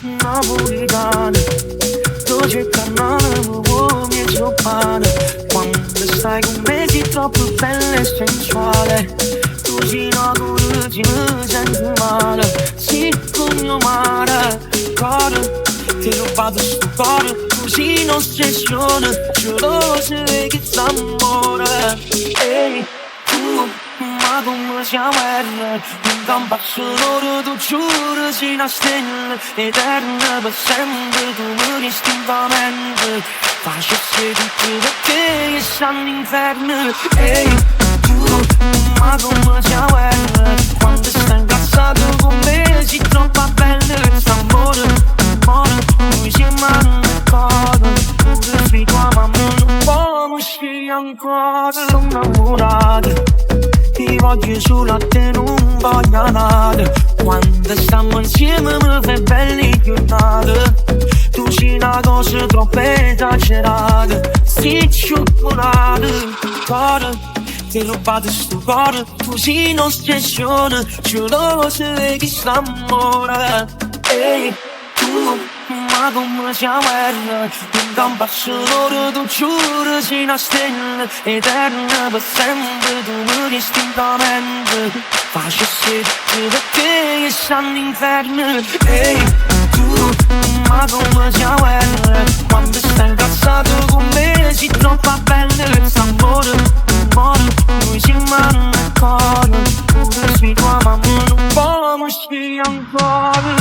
napolitana, dolce carnale, uomini e giovane. Quando stai con me sei troppo bella e sensuale. Tu ci inauguri, mi sento male. Sì, con mio mare, cuore, ti ho rubato sto cuore, così in ossessione, geloso che s'amore. Ehi, tu, ma come siamo erre, un campo sonoro, tu giuro, sei una stella eterna per sempre, tu mi istintivamente facessi tutto perché io sono all'inferno. Ehi, tu, ma come siamo erre, quando stai incazzato con me, sei troppo bella per s'amore, amore, noi siamo ancora, pure se tua mamma non può uscire ancora. Sono innamorato, ti voglio solo a te, non voglio nada. Quando stiamo insieme mi fai belle giornate. Tu sei una cosa troppo esagerata. Sei cioccolata, cuore, ti ho rubato sto cuore, tu sei in ossessione, geloso che s'amore. Ehi, tu, ma come siamo erre, un campo sonoro, tu giuro, sei una stella eterna per sempre, tu mi distintamente facessi tutto perché io sono all'inferno. Ehi, tu, ma come siamo erre, quando stai incazzato con me, sei troppo bella per s'amore, amore, noi siamo ancora, pure se tua mamma non può uscire ancora.